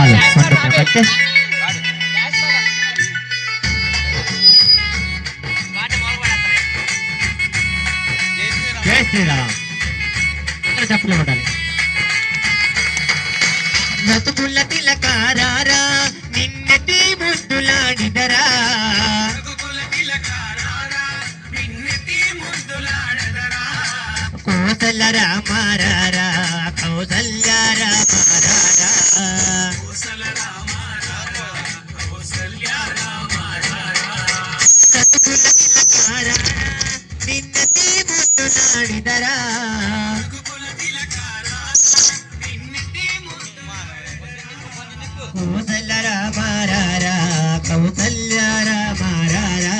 చాలు కట్టే చెప్పలే పడాలి. నతుకుల తిలకారారా నిన్నటి ముద్దులాడిదరా కోసల రామారారా కౌసల్య రామారారా నతుకుల తిలకారారా నిన్నటి ముద్దులాడిదరా కౌసల్య రామారారా కౌసల్య రామారారా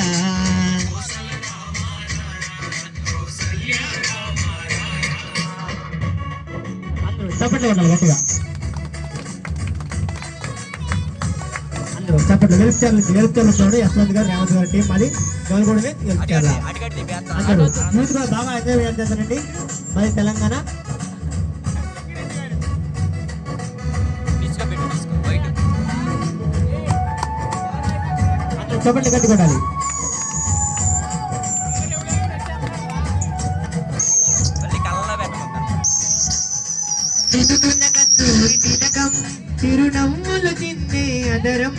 చప్పట్లు కొట్టాలి గట్టిగా. అందరూ చప్పట్లు. వెలుపుచారు చూడండి. యశ్వంత్ గారు రేవంత్ గారి టీం అది గోల్గూడమే వెలుపుచారు. అందరూ యూత్ కూడా బాగా ఎంజాయ్ చేస్తారండి. మరి తెలంగాణ చప్పట్లు గట్టి కొట్టాలి. చిరునవ్వులు తిన్నే అదరం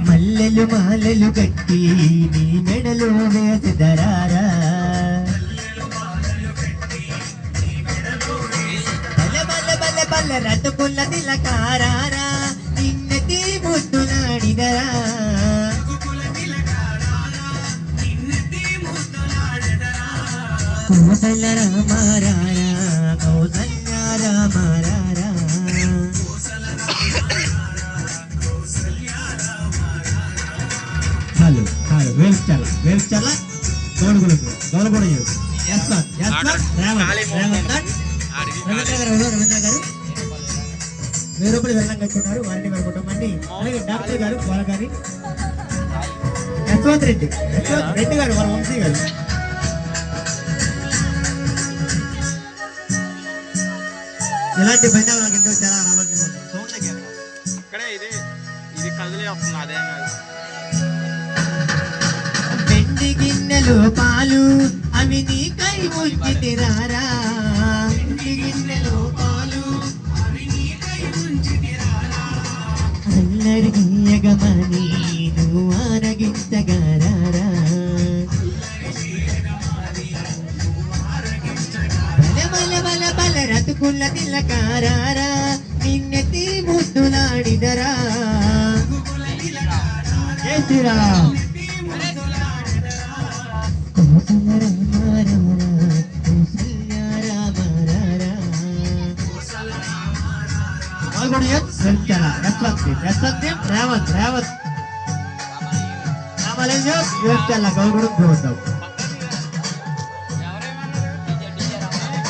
మల్లెలు మాలలు గట్టి నీ మెడలో వేసదరారా బల బల బల బల రతుకుల తిలకారారా నిన్నటి ముద్దులాడిదరా కౌసల్య రామారారా కౌసల్య రామారారా చాలు చాలు వేల్చాల గౌడగులకు గౌడగూడ రవీంద్ర గారు 1000 రూపాయలు వెళ్ళం కట్టున్నారు. వారిని వారి కుటుంబాన్ని. అలాగే డాక్టర్ గారు వాళ్ళ యశ్వంత్ రెడ్డి గారు వాళ్ళ వంశీ గారు. ఇలాంటి బంధాలు నాకు ఎందుకు చాలా రావాల్సి ఇక్కడే ఇది కదిలే వస్తుంది. అదే వెండి గిన్నెలు పాలు అవి నీకై ఉంచితిరారా వెండి గిన్నెలు పాలు అల్లరికి ఎగమని నువ్వు ఆరగించగారారా రతుకుల తిలకారారా నిన్నెత్తి ముద్దులాడిదరా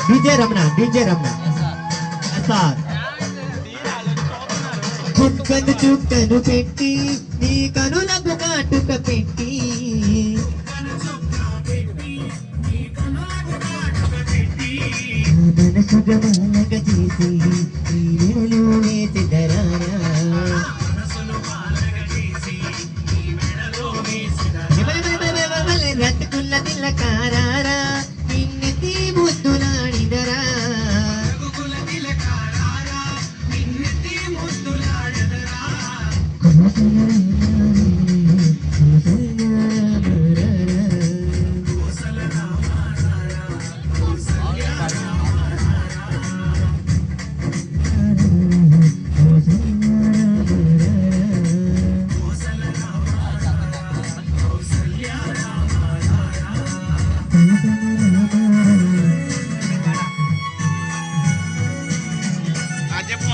డీజే రమణ చుక్కను చుక్కను పెట్టి నీ కనులకు కాటుక పెట్టి మనసు గమనక చేసి